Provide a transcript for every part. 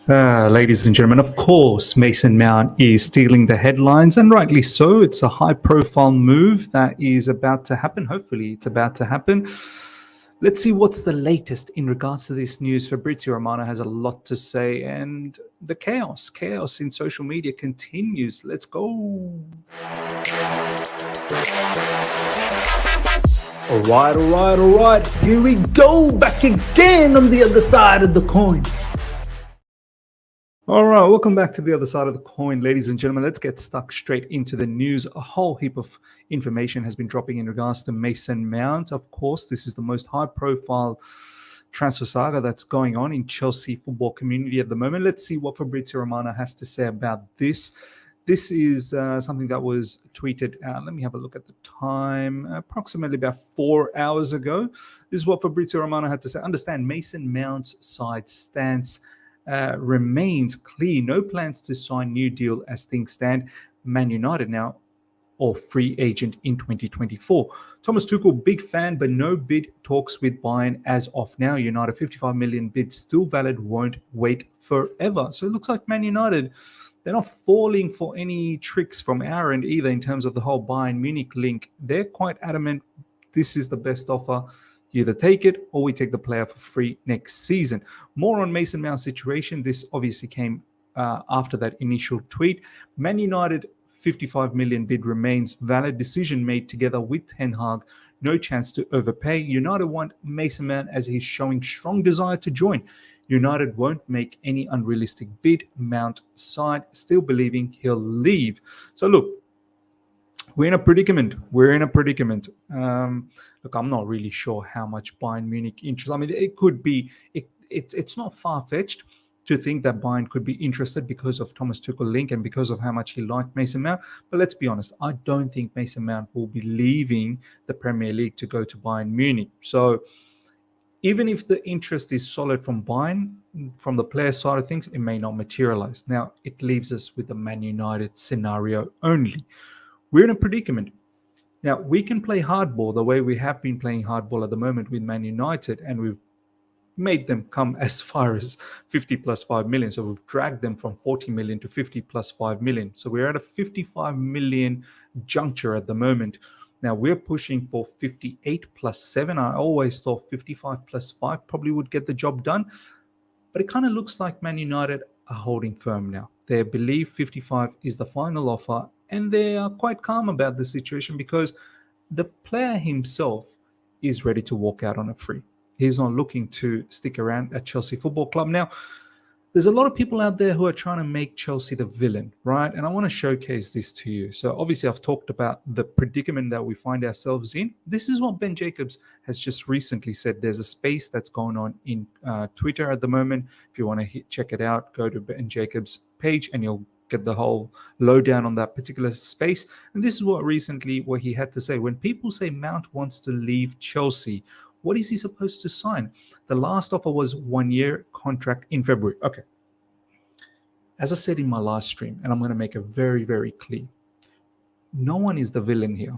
Ladies and gentlemen, of course, Mason Mount is stealing the headlines, and rightly so. It's a high-profile move that is about to happen. Hopefully, it's about to happen. Let's see what's the latest in regards to this news. Fabrizio Romano has a lot to say, and the chaos in social media continues. Let's go. All right. Here we go, back again on the other side of the coin. All right, welcome back to the other side of the coin, ladies and gentlemen. Let's get stuck straight into the news. A whole heap of information has been dropping in regards to Mason Mount. Of course, this is the most high-profile transfer saga that's going on in Chelsea football community at the moment. Let's see what Fabrizio Romano has to say about this. This is something that was tweeted out. Let me have a look at the time. Approximately about 4 hours ago. This is what Fabrizio Romano had to say. Understand Mason Mount's side stance remains clear. No plans to sign new deal as things stand. Man United now or free agent in 2024. Thomas Tuchel, big fan, but no bid talks with Bayern as of now. United 55 million bid still valid, won't wait forever. So it looks like Man United, they're not falling for any tricks from our end either in terms of the whole Bayern Munich link. They're quite adamant this is the best offer. You either take it or we take the player for free next season. More on Mason Mount's situation. This obviously came after that initial tweet. Man United 55 million bid remains valid. Decision made together with Ten Hag. No chance to overpay. United want Mason Mount as he's showing strong desire to join. United won't make any unrealistic bid. Mount side still believing he'll leave. So look, we're in a predicament. Look, I'm not really sure how much Bayern Munich interest. I mean, it could be. It's not far-fetched to think that Bayern could be interested because of Thomas Tuchel link and because of how much he liked Mason Mount. But let's be honest, I don't think Mason Mount will be leaving the Premier League to go to Bayern Munich. So even if the interest is solid from Bayern, from the player side of things, it may not materialize. Now, it leaves us with the Man United scenario only. We're in a predicament. Now, we can play hardball the way we have been playing hardball at the moment with Man United, and we've made them come as far as 50 plus 5 million. So we've dragged them from 40 million to 50 plus 5 million. So we're at a 55 million juncture at the moment. Now, we're pushing for 58 plus 7. I always thought 55 plus 5 probably would get the job done. But it kind of looks like Man United are holding firm now. They believe 55 is the final offer, and they are quite calm about the situation because the player himself is ready to walk out on a free. He's not looking to stick around at Chelsea Football Club. Now, there's a lot of people out there who are trying to make Chelsea the villain, right? And I want to showcase this to you. So obviously I've talked about the predicament that we find ourselves in. This is what Ben Jacobs has just recently said. There's a space that's going on in Twitter at the moment. If you want to check it out, go to Ben Jacobs' page and you'll get the whole lowdown on that particular space. And this is what he had to say. When people say Mount wants to leave Chelsea, what is he supposed to sign? The last offer was 1 year contract in February. Okay. As I said in my last stream, and I'm going to make it very, very clear, no one is the villain here.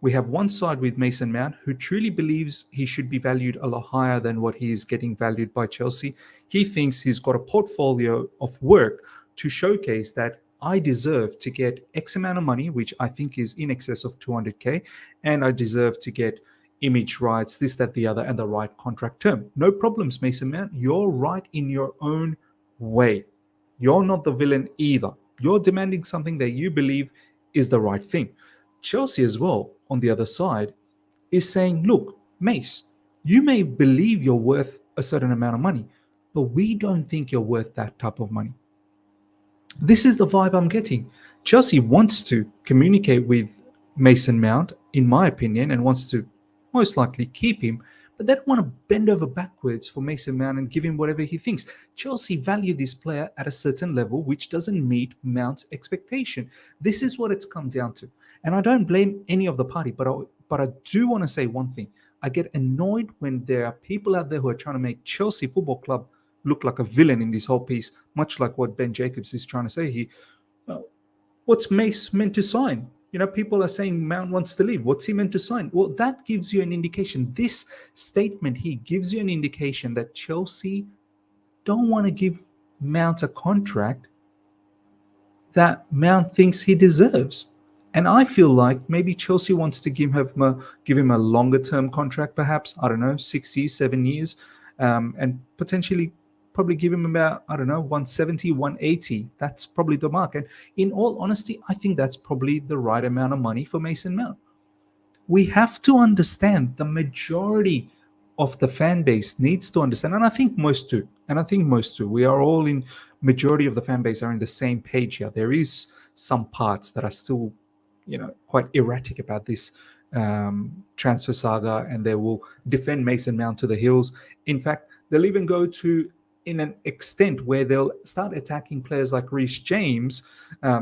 We have one side with Mason Mount who truly believes he should be valued a lot higher than what he is getting valued by Chelsea. He thinks he's got a portfolio of work to showcase that I deserve to get X amount of money, which I think is in excess of 200K, and I deserve to get image rights, this, that, the other, and the right contract term. No problems, Mason Mount. You're right in your own way. You're not the villain either. You're demanding something that you believe is the right thing. Chelsea as well, on the other side, is saying, look, Mace, you may believe you're worth a certain amount of money, but we don't think you're worth that type of money. This is the vibe I'm getting. Chelsea wants to communicate with Mason Mount, in my opinion, and wants to most likely keep him, but they don't want to bend over backwards for Mason Mount and give him whatever he thinks. Chelsea value this player at a certain level, which doesn't meet Mount's expectation. This is what it's come down to. And I don't blame any of the party, but I do want to say one thing. I get annoyed when there are people out there who are trying to make Chelsea Football Club look like a villain in this whole piece, much like what Ben Jacobs is trying to say here. What's Mace meant to sign? People are saying Mount wants to leave. What's he meant to sign? Well, that gives you an indication. This statement here gives you an indication that Chelsea don't want to give Mount a contract that Mount thinks he deserves. And I feel like maybe Chelsea wants to give him a longer term contract, perhaps, I don't know, 6 years, 7 years, and potentially probably give him about, I don't know, 170, 180. That's probably the mark. And in all honesty, I think that's probably the right amount of money for Mason Mount. We have to understand, the majority of the fan base needs to understand, and I think most do. We are all in, majority of the fan base are in the same page here. There is some parts that are still, quite erratic about this transfer saga, and they will defend Mason Mount to the hills. In fact, they'll even go to in an extent where they'll start attacking players like Reece James,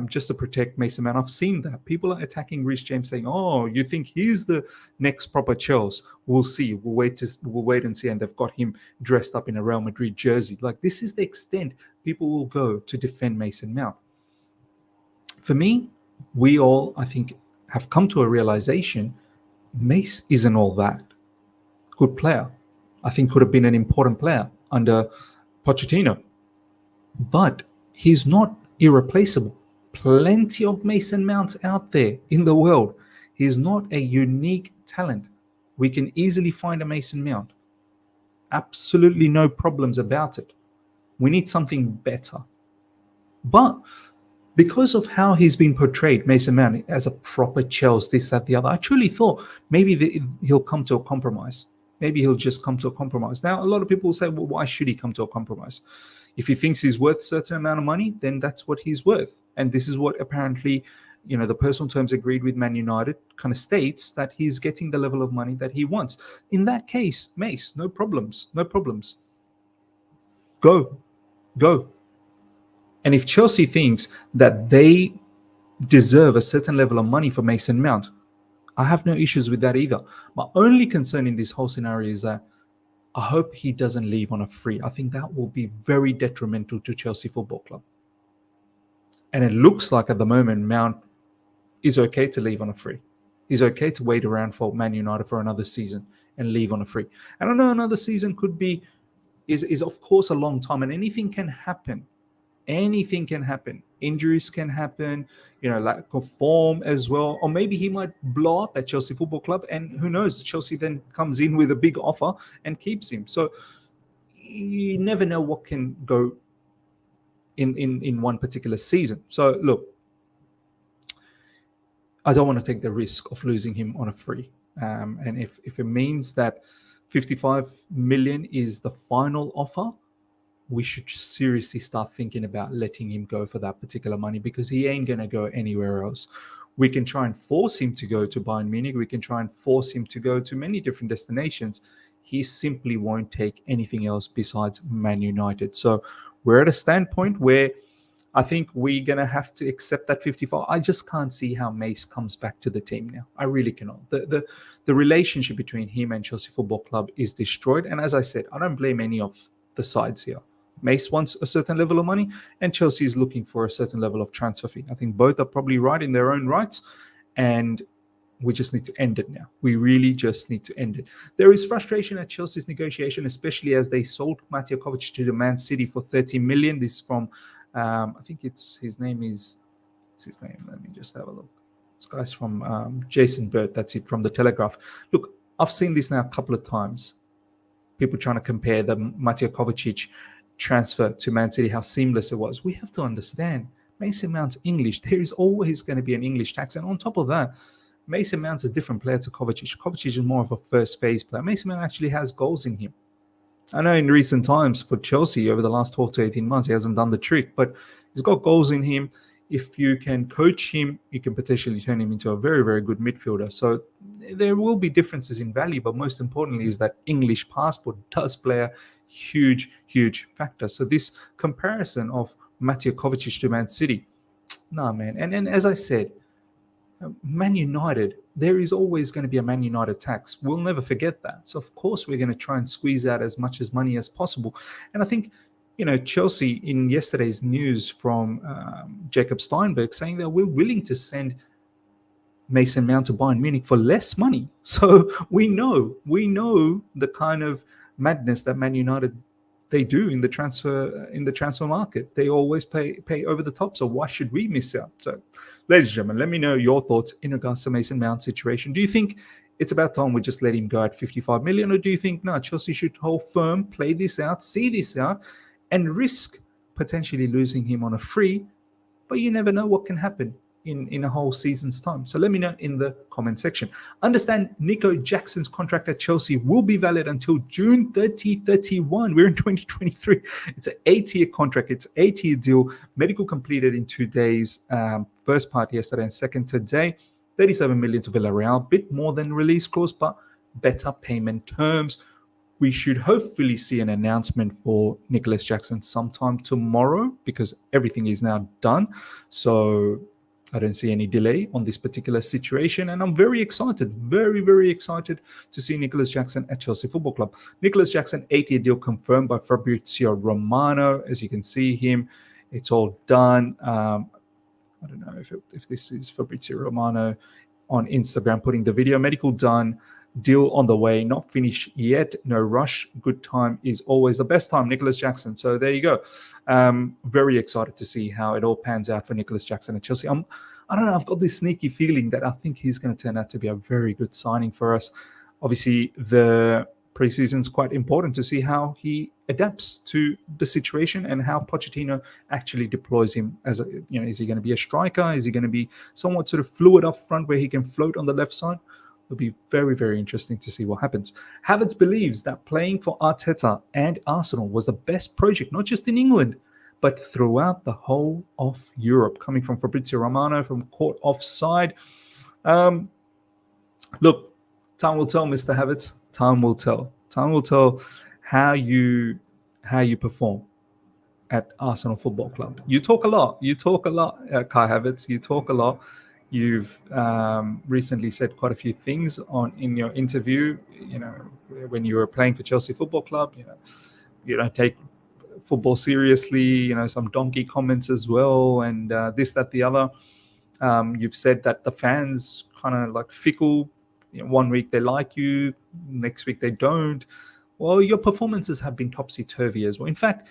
just to protect Mason Mount. I've seen that people are attacking Reece James, saying, "Oh, you think he's the next proper Chelsea? We'll see. We'll wait and see." And they've got him dressed up in a Real Madrid jersey. Like, this is the extent people will go to defend Mason Mount. For me, we all, I think, have come to a realization: Mace isn't all that. Good player. I think could have been an important player under Pochettino. But he's not irreplaceable. Plenty of Mason Mounts out there in the world. He's not a unique talent. We can easily find a Mason Mount. Absolutely no problems about it. We need something better. But because of how he's been portrayed, Mason Mount, as a proper Chelsea, this, that, the other, I truly thought maybe he'll come to a compromise. Maybe he'll just come to a compromise. Now, a lot of people will say, well, why should he come to a compromise? If he thinks he's worth a certain amount of money, then that's what he's worth. And this is what apparently, the personal terms agreed with Man United kind of states, that he's getting the level of money that he wants. In that case, Mace, no problems. Go. And if Chelsea thinks that they deserve a certain level of money for Mason Mount, I have no issues with that either. My only concern in this whole scenario is that I hope he doesn't leave on a free. I think that will be very detrimental to Chelsea Football Club. And it looks like at the moment Mount is okay to leave on a free. He's okay to wait around for Man United for another season and leave on a free. And I know another season is of course a long time, and anything can happen. Anything can happen. Injuries can happen, lack of form as well. Or maybe he might blow up at Chelsea Football Club, and who knows, Chelsea then comes in with a big offer and keeps him. So you never know what can go in one particular season. So look, I don't want to take the risk of losing him on a free. And if it means that 55 million is the final offer, we should seriously start thinking about letting him go for that particular money, because he ain't going to go anywhere else. We can try and force him to go to Bayern Munich. We can try and force him to go to many different destinations. He simply won't take anything else besides Man United. So we're at a standpoint where I think we're going to have to accept that 54. I just can't see how Mace comes back to the team now. I really cannot. The relationship between him and Chelsea Football Club is destroyed. And as I said, I don't blame any of the sides here. Mace wants a certain level of money, and Chelsea is looking for a certain level of transfer fee. I think both are probably right in their own rights, and we just need to end it now. We really just need to end it. There is frustration at Chelsea's negotiation, especially as they sold Mateo Kovacic to the Man City for 30 million. This from, I think it's his name. Let me just have a look. This guy's from Jason Bird. That's it, from the Telegraph. Look, I've seen this now a couple of times. People trying to compare the Mateo Kovacic transfer to Man City, how seamless it was. We have to understand, Mason Mount's English. There is always going to be an English tax. And on top of that, Mason Mount's a different player to Kovacic. Kovacic is more of a first phase player. Mason Mount actually has goals in him. I know in recent times for Chelsea, over the last 12 to 18 months, he hasn't done the trick, but he's got goals in him. If you can coach him, you can potentially turn him into a very, very good midfielder. So there will be differences in value, but most importantly is that English passport does play a huge, huge factor. So this comparison of Mateo Kovacic to Man City, nah, man. And as I said, Man United, there is always going to be a Man United tax. We'll never forget that. So of course we're going to try and squeeze out as much as money as possible. And I think, Chelsea, in yesterday's news from Jacob Steinberg, saying that we're willing to send Mason Mount to Bayern Munich for less money. So we know the kind of madness that Man United they do in the transfer market. They always pay over the top. So why should we miss out? So, ladies and gentlemen, let me know your thoughts in regards to Mason Mount's situation. Do you think it's about time we just let him go at 55 million, or do you think no, Chelsea should hold firm, play this out, see this out, and risk potentially losing him on a free? But you never know what can happen in a whole season's time. So let me know in the comment section. Understand Nico Jackson's contract at Chelsea will be valid until June 3031. We're in 2023. It's an 8-year contract. It's an 8-year deal. Medical completed in 2 days. First part yesterday and second today. 37 million to Villarreal. Bit more than release clause, but better payment terms. We should hopefully see an announcement for Nicolas Jackson sometime tomorrow because everything is now done. So I don't see any delay on this particular situation. And I'm very excited, very, very excited to see Nicolas Jackson at Chelsea Football Club. Nicolas Jackson, 8-year deal confirmed by Fabrizio Romano. As you can see him, it's all done. I don't know if this is Fabrizio Romano on Instagram putting the video. Medical done. Deal on the way, not finished yet. No rush. Good time is always the best time, Nicolas Jackson. So there you go. Very excited to see how it all pans out for Nicolas Jackson at Chelsea. I don't know. I've got this sneaky feeling that I think he's going to turn out to be a very good signing for us. Obviously, the preseason is quite important to see how he adapts to the situation and how Pochettino actually deploys him as a, is he going to be a striker? Is he going to be somewhat sort of fluid up front where he can float on the left side? It'll be very, very interesting to see what happens. Havertz believes that playing for Arteta and Arsenal was the best project, not just in England, but throughout the whole of Europe. Coming from Fabrizio Romano from Court Offside. Look, time will tell, Mr. Havertz. Time will tell. Time will tell how you perform at Arsenal Football Club. You talk a lot. Kai Havertz. You talk a lot. You've recently said quite a few things in your interview. When you were playing for Chelsea Football Club, you don't take football seriously. Some donkey comments as well, and this, that, the other. You've said that the fans kind of like fickle. One week they like you, next week they don't. Well, your performances have been topsy-turvy as well. In fact,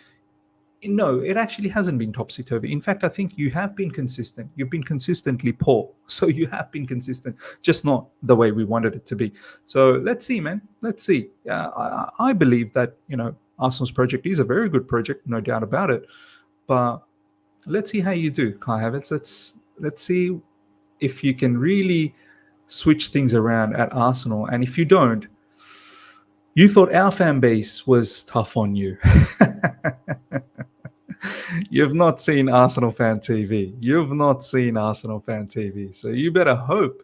no, it actually hasn't been topsy-turvy. In fact, I think you have been consistent. You've been consistently poor. So you have been consistent, just not the way we wanted it to be. So let's see, man. Let's see. I believe that, Arsenal's project is a very good project, no doubt about it. But let's see how you do, Kai Havertz. Let's see if you can really switch things around at Arsenal. And if you don't, you thought our fan base was tough on you. You've not seen Arsenal Fan TV. So you better hope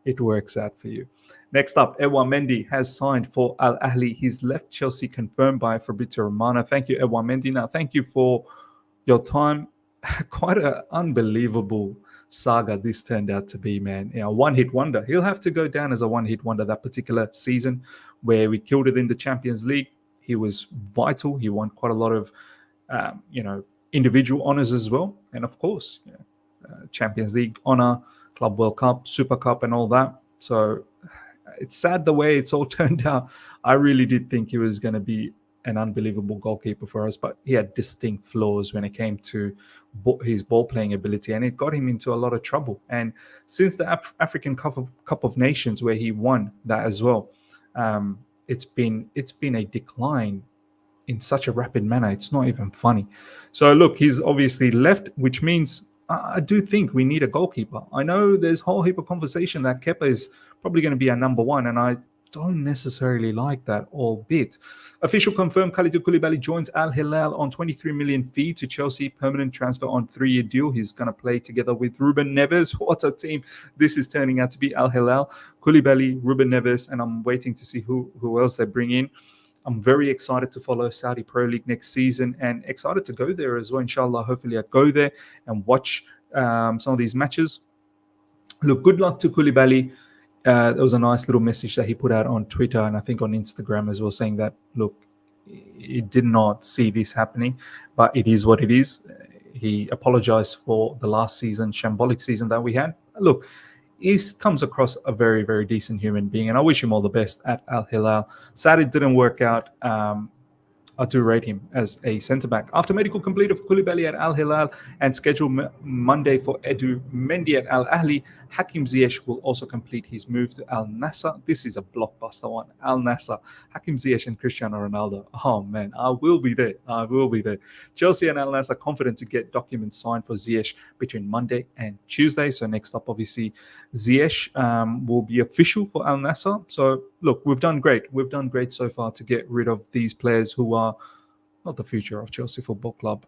it works out for you. Next up, Mendy has signed for Al Ahly. He's left Chelsea, confirmed by Fabrizio Romano. Thank you, Mendy. Now, thank you for your time. Quite an unbelievable saga this turned out to be, man. One-hit wonder. He'll have to go down as a one-hit wonder that particular season where we killed it in the Champions League. He was vital. He won quite a lot of, individual honors as well. And of course, Champions League honor, Club World Cup, Super Cup, and all that. So it's sad the way it's all turned out. I really did think he was going to be an unbelievable goalkeeper for us, but he had distinct flaws when it came to his ball-playing ability, and it got him into a lot of trouble. And since the African Cup of Nations, where he won that as well, it's been a decline in such a rapid manner. It's not even funny. So look, he's obviously left, which means I do think we need a goalkeeper. I know there's a whole heap of conversation that Kepa is probably going to be our number one, and I don't necessarily like that all bit. Official confirmed, Kalidou Koulibaly joins Al Hilal on 23 million fee to Chelsea, permanent transfer on 3-year deal. He's going to play together with Ruben Neves. What a team this is turning out to be. Al Hilal, Koulibaly, Ruben Neves, and I'm waiting to see who else they bring in. I'm very excited to follow Saudi Pro League next season and excited to go there as well. Inshallah, hopefully I go there and watch some of these matches. Look, good luck to Koulibaly. There was a nice little message that he put out on Twitter and I think on Instagram as well, saying that, look, he did not see this happening, but it is what it is. He apologized for the last season, shambolic season that we had. Look, he comes across a very, very decent human being, and I wish him all the best at Al Hilal. Sad it didn't work out. I do rate him as a centre-back. After medical complete of Koulibaly at Al Hilal and scheduled Monday for Edu Mendy at Al Ahly, Hakim Ziyech will also complete his move to Al Nassr. This is a blockbuster one. Al Nassr, Hakim Ziyech and Cristiano Ronaldo. Oh man, I will be there. I will be there. Chelsea and Al Nassr are confident to get documents signed for Ziyech between Monday and Tuesday. So next up, obviously, Ziyech will be official for Al Nassr. So look, we've done great. We've done great so far to get rid of these players who are not the future of Chelsea Football Club.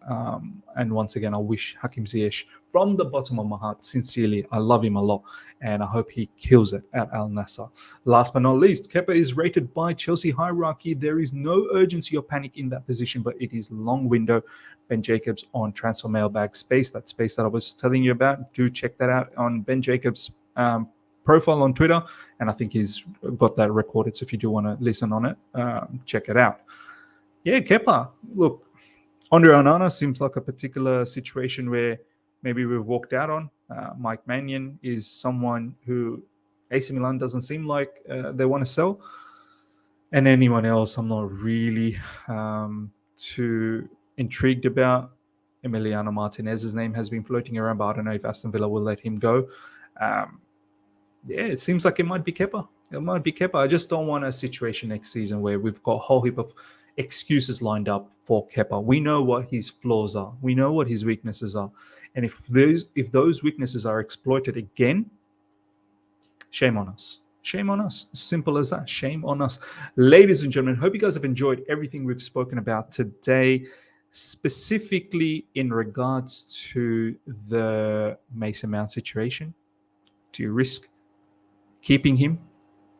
And once again, I wish Hakim Ziyech from the bottom of my heart, sincerely, I love him a lot, and I hope he kills it at Al Nassr. Last but not least, Kepa is rated by Chelsea hierarchy. There is no urgency or panic in that position, but it is long window. Ben Jacobs on Transfer Mailbag Space, that space that I was telling you about. Do check that out on Ben Jacobs' profile on Twitter, and I think he's got that recorded, so if you do want to listen on it, check it out. Yeah, Kepa. Look, Andre Onana seems like a particular situation where maybe we've walked out on. Mike Maignan is someone who AC Milan doesn't seem like they want to sell. And anyone else, I'm not really too intrigued about. Emiliano Martinez's name has been floating around, but I don't know if Aston Villa will let him go. Yeah, it seems like it might be Kepa. It might be Kepa. I just don't want a situation next season where we've got a whole heap of excuses lined up for Kepa. We know what his flaws are. We know what his weaknesses are. And if those weaknesses are exploited again, shame on us. Shame on us. Simple as that. Shame on us. Ladies and gentlemen, hope you guys have enjoyed everything we've spoken about today, specifically in regards to the Mason Mount situation. Do you risk keeping him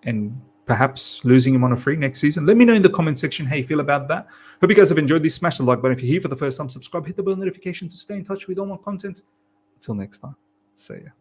and perhaps losing him on a free next season? Let me know in the comment section how you feel about that. Hope you guys have enjoyed this. Smash the like button if you're here for the first time. Subscribe, hit the bell notification to stay in touch with all my content. Until next time, see ya.